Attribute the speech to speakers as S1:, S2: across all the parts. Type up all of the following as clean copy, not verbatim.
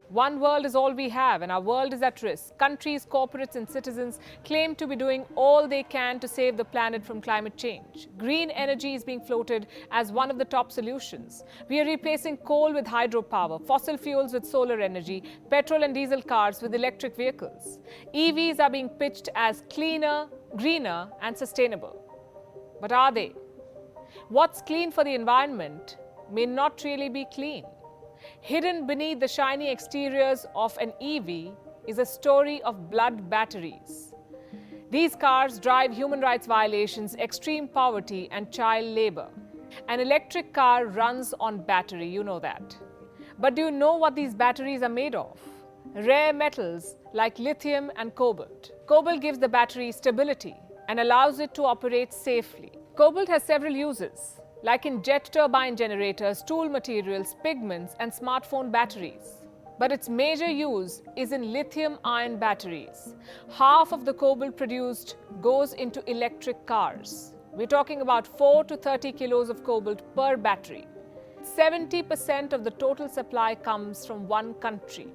S1: One world is all we have, and our world is at risk. Countries, corporates, and citizens claim to be doing all they can to save the planet from climate change. Green energy is being floated as one of the top solutions. We are replacing coal with hydropower, fossil fuels with solar energy, petrol and diesel cars with electric vehicles. EVs are being pitched as cleaner, greener, and sustainable. But are they? What's clean for the environment may not really be clean. Hidden beneath the shiny exteriors of an EV is a story of blood batteries. These cars drive human rights violations, extreme poverty, and child labor. An electric car runs on battery, you know that. But do you know what these batteries are made of? Rare metals like lithium and cobalt. Cobalt gives the battery stability and allows it to operate safely. Cobalt has several uses, like in jet turbine generators, tool materials, pigments, and smartphone batteries. But its major use is in lithium-ion batteries. Half of the cobalt produced goes into electric cars. We're talking about 4 to 30 kilos of cobalt per battery. 70% of the total supply comes from one country,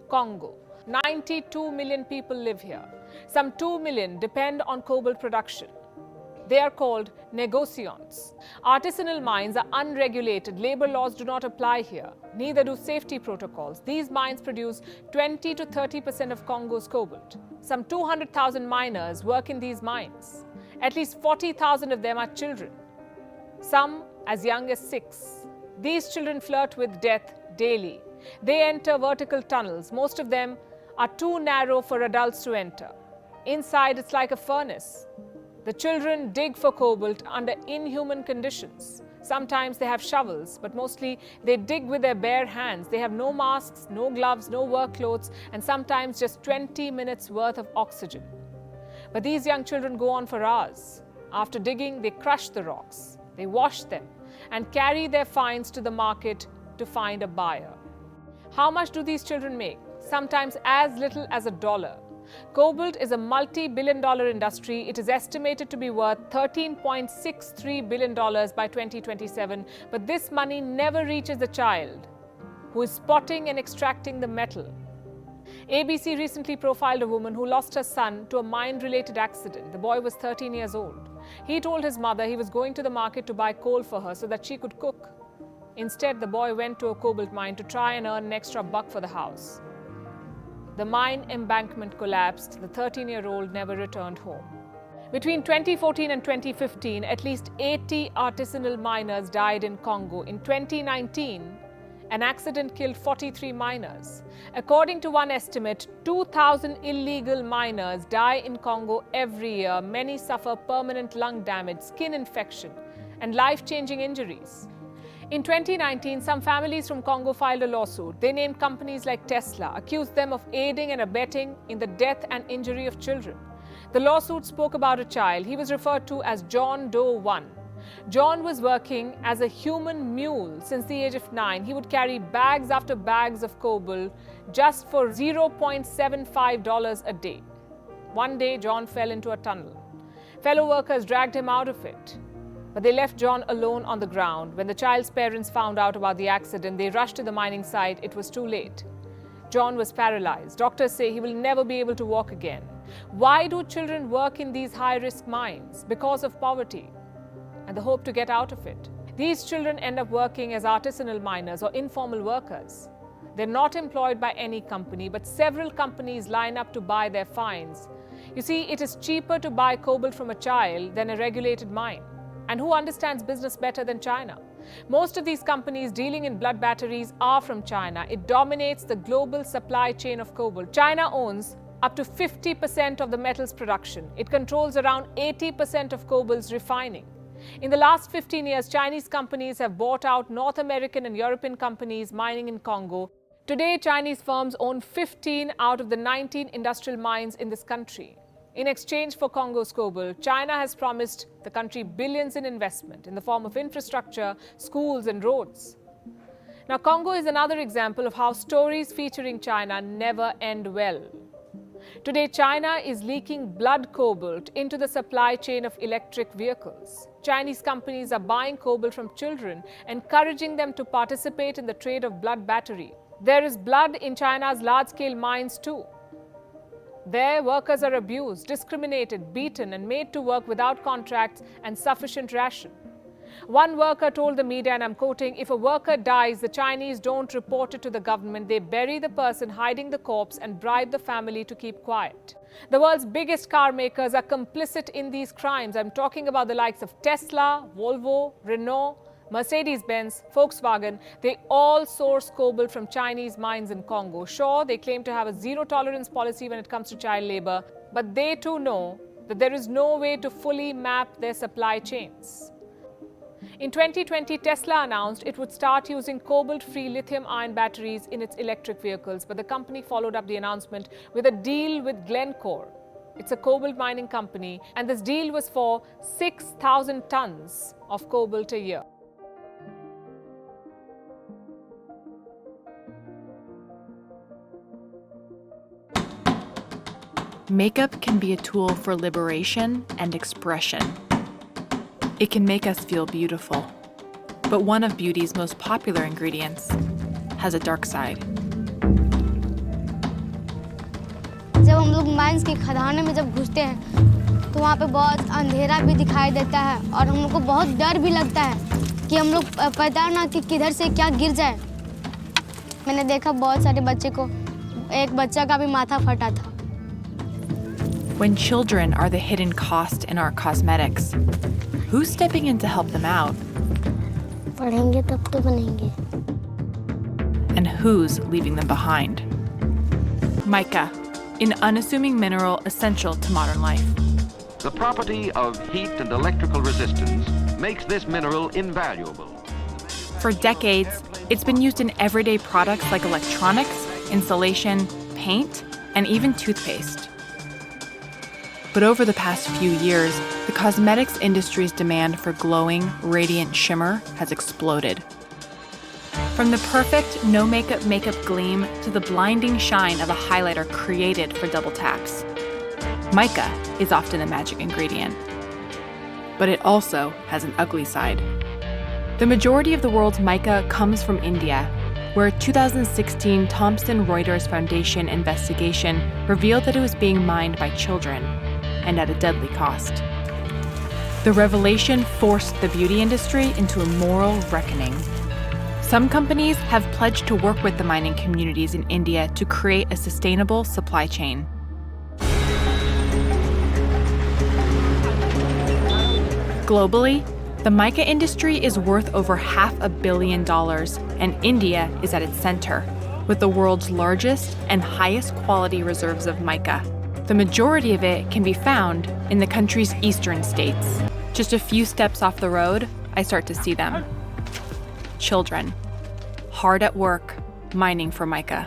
S1: Congo. 92 million people live here. Some 2 million depend on cobalt production. They are called negociants. Artisanal mines are unregulated. Labor laws do not apply here. Neither do safety protocols. These mines produce 20 to 30% of Congo's cobalt. Some 200,000 miners work in these mines. At least 40,000 of them are children, some as young as 6. These children flirt with death daily. They enter vertical tunnels. Most of them are too narrow for adults to enter. Inside, it's like a furnace. The children dig for cobalt under inhuman conditions. Sometimes they have shovels, but mostly they dig with their bare hands. They have no masks, no gloves, no work clothes, and sometimes just 20 minutes worth of oxygen. But these young children go on for hours. After digging, they crush the rocks. They wash them and carry their finds to the market to find a buyer. How much do these children make? Sometimes as little as $1. Cobalt is a multi-billion-dollar industry. It is estimated to be worth $13.63 billion by 2027, but this money never reaches the child who is spotting and extracting the metal. ABC recently profiled a woman who lost her son to a mine-related accident. The boy was 13 years old. He told his mother he was going to the market to buy coal for her so that she could cook. Instead, the boy went to a cobalt mine to try and earn an extra buck for the house. The mine embankment collapsed. The 13-year-old never returned home. Between 2014 and 2015, at least 80 artisanal miners died in Congo. In 2019, an accident killed 43 miners. According to one estimate, 2,000 illegal miners die in Congo every year. Many suffer permanent lung damage, skin infection, and life-changing injuries. In 2019, some families from Congo filed a lawsuit. They named companies like Tesla, accused them of aiding and abetting in the death and injury of children. The lawsuit spoke about a child. He was referred to as John Doe 1. John was working as a human mule since the age of 9. He would carry bags after bags of cobalt just for $0.75 a day. One day, John fell into a tunnel. Fellow workers dragged him out of it. But they left John alone on the ground. When the child's parents found out about the accident, they rushed to the mining site. It was too late. John was paralyzed. Doctors say he will never be able to walk again. Why do children work in these high-risk mines? Because of poverty and the hope to get out of it. These children end up working as artisanal miners or informal workers. They're not employed by any company, but several companies line up to buy their finds. You see, it is cheaper to buy cobalt from a child than a regulated mine. And who understands business better than China? Most of these companies dealing in blood batteries are from China. It dominates the global supply chain of cobalt. China owns up to 50% of the metal's production. It controls around 80% of cobalt's refining. In the last 15 years, Chinese companies have bought out North American and European companies mining in Congo. Today, Chinese firms own 15 out of the 19 industrial mines in this country. In exchange for Congo's cobalt, China has promised the country billions in investment in the form of infrastructure, schools, and roads. Now, Congo is another example of how stories featuring China never end well. Today, China is leaking blood cobalt into the supply chain of electric vehicles. Chinese companies are buying cobalt from children, encouraging them to participate in the trade of blood battery. There is blood in China's large-scale mines too. There, workers are abused, discriminated, beaten, and made to work without contracts and sufficient ration. One worker told the media, and I'm quoting, "If a worker dies, the Chinese don't report it to the government. They bury the person, hiding the corpse, and bribe the family to keep quiet." The world's biggest car makers are complicit in these crimes. I'm talking about the likes of Tesla, Volvo, Renault, Mercedes-Benz, Volkswagen. They all source cobalt from Chinese mines in Congo. Sure, they claim to have a zero-tolerance policy when it comes to child labor, but they too know that there is no way to fully map their supply chains. In 2020, Tesla announced it would start using cobalt-free lithium-ion batteries in its electric vehicles, but the company followed up the announcement with a deal with Glencore. It's a cobalt mining company, and this deal was for 6,000 tons of cobalt a year.
S2: Makeup can be a tool for liberation and expression. It can make us feel beautiful. But one of beauty's most popular ingredients has a dark side.
S3: जब हम लोग mines की खदानों में जब घुसते हैं तो वहाँ पे बहुत अंधेरा भी दिखाई देता है और हम लोग को बहुत डर भी लगता है कि हम लोग पता ना कि किधर से क्या गिर जाए। मैंने देखा बहुत सारे बच्चे को, एक बच्चा का भी माथा फटा था।
S2: When children are the hidden cost in our cosmetics, who's stepping in to help them out?
S3: पढ़ेंगे तब तो बनेंगे।
S2: And who's leaving them behind? Mica, an unassuming mineral essential to modern life.
S4: The property of heat and electrical resistance makes this mineral invaluable.
S2: For decades, it's been used in everyday products like electronics, insulation, paint, and even toothpaste. But over the past few years, the cosmetics industry's demand for glowing, radiant shimmer has exploded. From the perfect no-makeup makeup gleam to the blinding shine of a highlighter created for double taps, mica is often a magic ingredient. But it also has an ugly side. The majority of the world's mica comes from India, where a 2016 Thomson Reuters Foundation investigation revealed that it was being mined by children, and at a deadly cost. The revelation forced the beauty industry into a moral reckoning. Some companies have pledged to work with the mining communities in India to create a sustainable supply chain. Globally, the mica industry is worth over $500 million, and India is at its center, with the world's largest and highest quality reserves of mica. The majority of it can be found in the country's eastern states. Just a few steps off the road, I start to see them. Children, hard at work, mining for mica.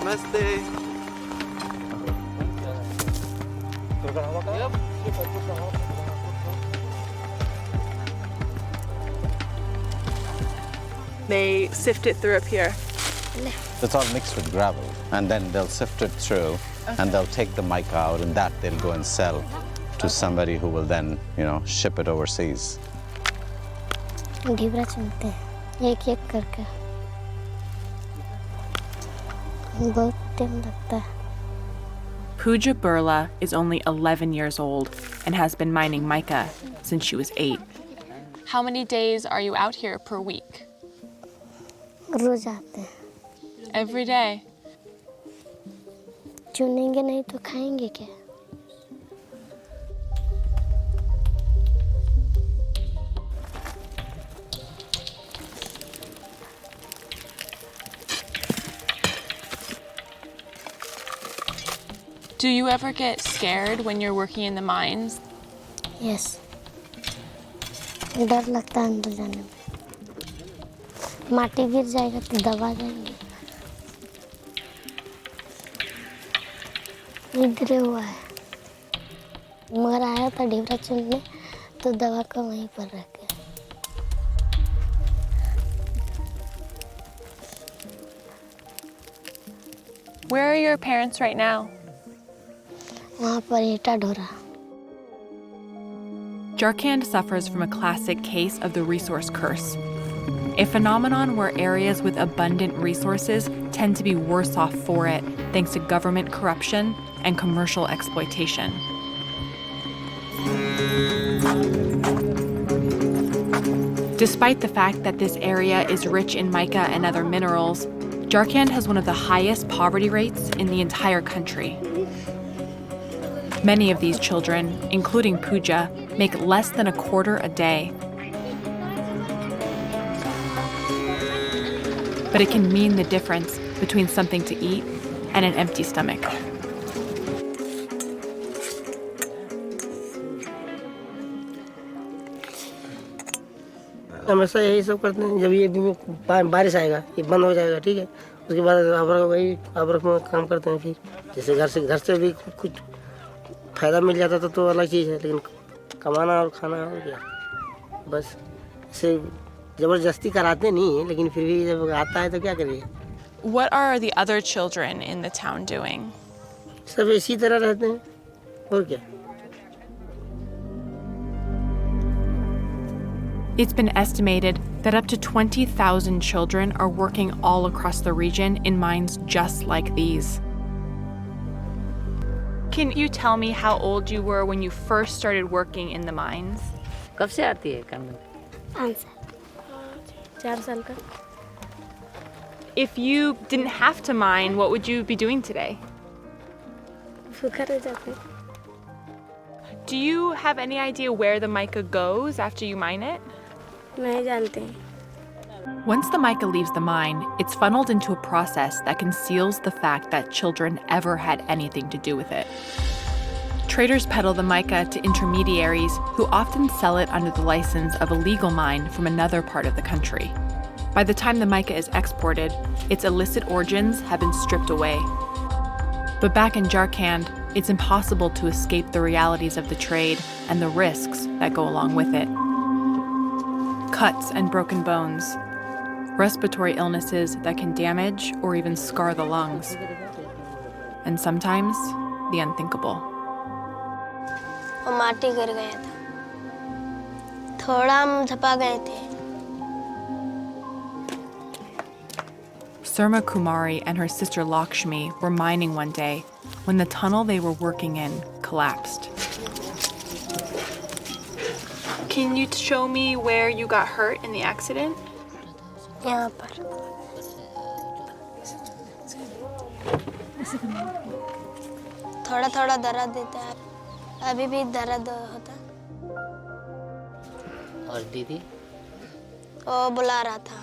S5: Namaste.
S6: They sift it through up here.
S7: It's all mixed with gravel, and then they'll sift it through, and they'll take the mica out, and that they'll go and sell to somebody who will then, ship it overseas.
S3: ढीबरा चुनते हैं एक-एक करके। बहुत time लगता है।
S2: Pooja Burla is only 11 years old and has been mining mica since she was 8.
S6: How many days are you out here per week?
S3: रोज आते हैं।
S6: Every day.
S3: चुनेंगे नहीं तो खाएंगे क्या?
S6: Do you ever get scared when you're working in the mines?
S3: Yes. डर लगता है अंदर जाने में। माटी गिर जाएगा तो दबा जाएंगे। इधर हुआ है। मगर आया था ढीबरा चुनने तो दवा का वहीं पर रख गया।
S6: Where are your parents right now?
S3: वहाँ पर ईटा ढोरा।
S2: Jharkhand suffers from a classic case of the resource curse, a phenomenon where areas with abundant resources tend to be worse off for it thanks to government corruption and commercial exploitation. Despite the fact that this area is rich in mica and other minerals, Jharkhand has one of the highest poverty rates in the entire country. Many of these children, including Pooja, make less than a quarter a day. But it can mean the difference between something to eat and an empty stomach.
S5: हमेशा यही सब करते हैं। जब ये बारिश आएगा, ये बंद हो जाएगा, ठीक है, उसके बाद अबरख में काम करते हैं। फिर जैसे घर से भी कुछ फायदा मिल जाता तो अलग चीज़ है, लेकिन कमाना और खाना हो गया बस। इसे ज़बरदस्ती कराते नहीं है, लेकिन फिर भी जब आता है तो क्या करिए।
S6: What are the other children in the town doing?
S5: सब इसी तरह रहते हैं और क्या।
S2: It's been estimated that up to 20,000 children are working all across the region in mines just like these. Can you tell me how old you were when you first started working in the mines?
S8: कब से आती है काम में?
S3: 4 साल का।
S2: If you didn't have to mine, what would you be doing today?
S3: भूखा रह जाते।
S2: Do you have any idea where the mica goes after you mine it?
S3: नहीं जानते।
S2: Once the mica leaves the mine, it's funneled into a process that conceals the fact that children ever had anything to do with it. Traders peddle the mica to intermediaries who often sell it under the license of a legal mine from another part of the country. By the time the mica is exported, its illicit origins have been stripped away. But back in Jharkhand, it's impossible to escape the realities of the trade and the risks that go along with it. Cuts and broken bones, respiratory illnesses that can damage or even scar the lungs, and sometimes the unthinkable.
S3: वो माटी गिर गया था, थोड़ा हम झपा गए थे।
S2: Surma Kumari and her sister Lakshmi were mining one day when the tunnel they were working in collapsed. Can you show me where you got hurt in the accident?
S3: यहाँ पर थोड़ा थोड़ा दर्द देता है, अभी भी दर्द होता।
S8: और दीदी?
S3: वो बुला रहा था।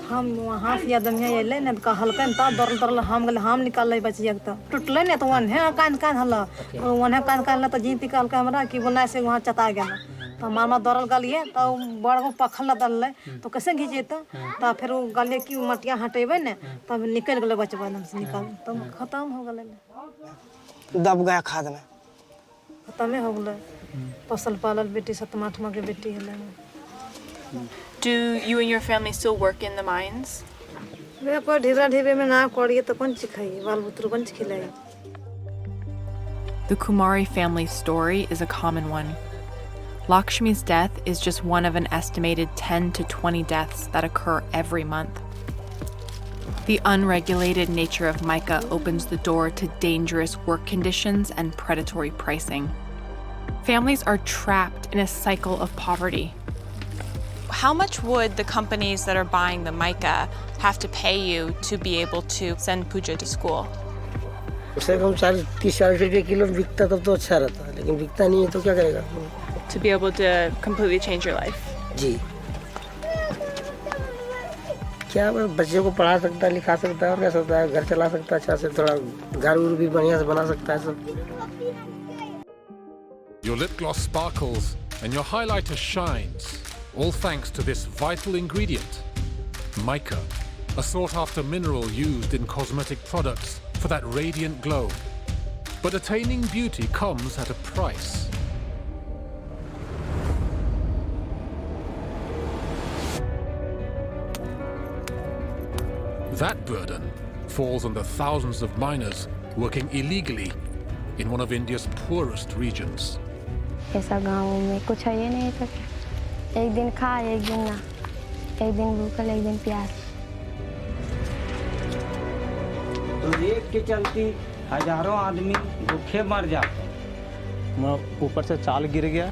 S9: हम वहाँ से आदमी अइले न तो हल्का न ता दरल हम गले हम निकाल ले बचिया तो टूटले न तो वन है कान हल्ला वन है कान तो जीती काल के हमरा कि बोला से वहाँ चता गया तो मामा दरल गलिए तो बड़ को पखल दरल तो कैसे घिचे तो फिर वो गलिए कि मटिया हटेबे न तब निकल गले बचबा एकदम से निकाल तो खत्म हो गले
S5: दब गया खाद में
S9: खत्म हो गले फसल पालल बेटी 7-8 के बेटी है।
S2: Do you and your family still work in the mines?
S9: वे कोई ढीरा ढीरे में ना कोड़िए तो कौन चिखाई बाल बुत्र कौन खिलाई।
S2: The Kumari family's story is a common one. Lakshmi's death is just one of an estimated 10 to 20 deaths that occur every month. The unregulated nature of mica opens the door to dangerous work conditions and predatory pricing. Families are trapped in a cycle of poverty. How much would the companies that are buying the mica have to pay you to be able to send Pooja to school?
S5: उससे कम 30-40 रुपये kilo बिकता तब तो अच्छा रहता, लेकिन बिकता नहीं है तो क्या करेगा।
S2: To be able to completely change your life?
S5: जी क्या बच्चे को पढ़ा सकता है, लिखा सकता है और क्या सकता है, घर चला सकता है अच्छा से, थोड़ा घर भी बढ़िया से बना सकता है सब।
S10: Your lip gloss sparkles and your highlighter shines, all thanks to this vital ingredient, mica, a sought-after mineral used in cosmetic products for that radiant glow. But attaining beauty comes at a price. That burden falls on the thousands of miners working illegally in one of India's poorest regions.
S3: ऐसा गाँव में कुछ है ये नहीं सके एक दिन खा एक दिन ना एक दिन भूखल एक दिन प्यास
S11: तो रेत के चलती हजारों आदमी भूखे मर जाते हैं।
S12: ऊपर से चाल गिर गया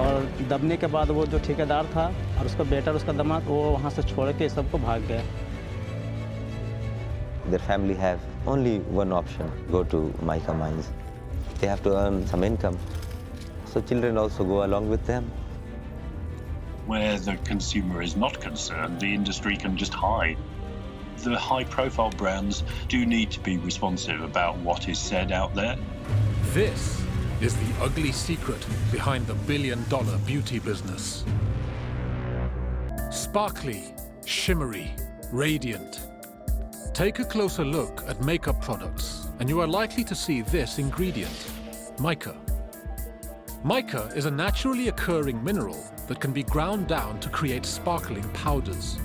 S12: और दबने के बाद वो जो ठेकेदार था और उसका बेटा और उसका दामाद वो वहाँ से छोड़ के सबको भाग गया।
S13: Their family have only one option, go to mica mines. They have to earn some income. So children also go along with them.
S14: Where the consumer is not concerned, the industry can just hide. The high-profile brands do need to be responsive about what is said out there.
S10: This is the ugly secret behind the billion-dollar beauty business. Sparkly, shimmery, radiant. Take a closer look at makeup products, and you are likely to see this ingredient, mica. Mica is a naturally occurring mineral that can be ground down to create sparkling powders.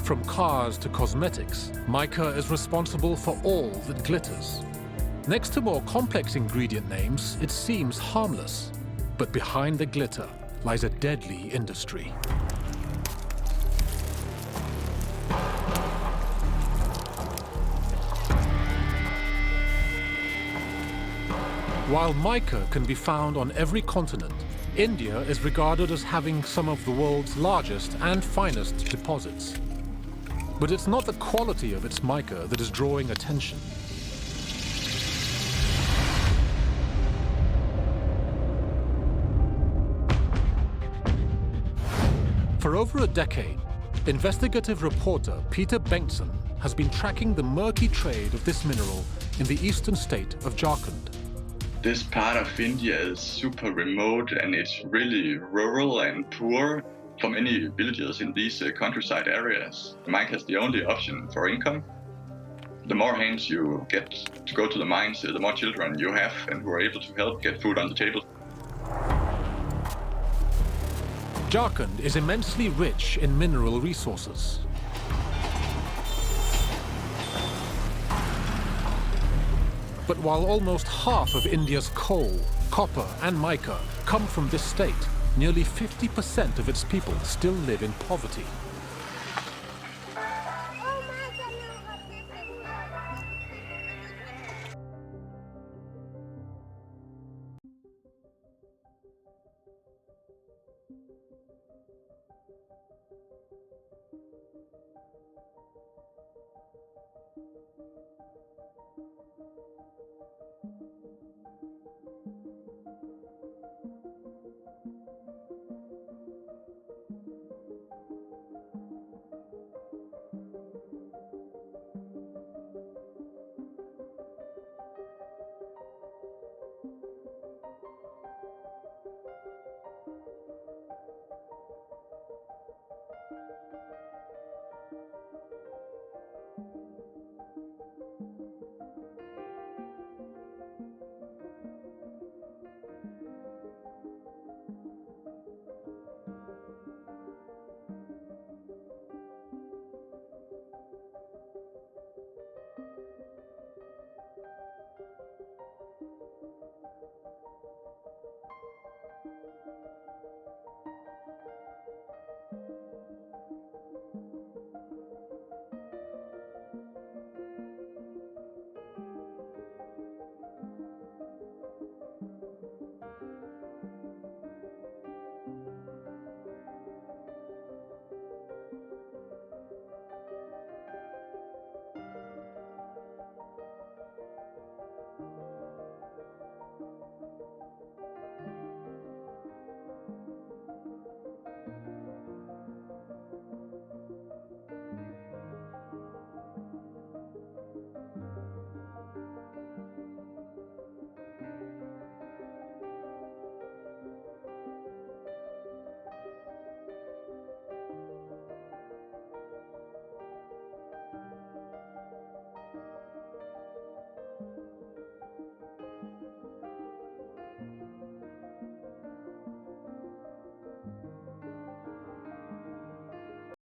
S10: From cars to cosmetics, mica is responsible for all that glitters. Next to more complex ingredient names, it seems harmless. But behind the glitter lies a deadly industry. While mica can be found on every continent, India is regarded as having some of the world's largest and finest deposits. But it's not the quality of its mica that is drawing attention. For over a decade, investigative reporter Peter Bengtsson has been tracking the murky trade of this mineral in the eastern state of Jharkhand.
S15: This part of India is super remote and it's really rural and poor for many villages in these countryside areas. Mica is the only option for income. The more hands you get to go to the mines, the more children you have and who are able to help get food on the table.
S10: Jharkhand is immensely rich in mineral resources. But while almost half of India's coal, copper and mica come from this state, nearly 50% of its people still live in poverty.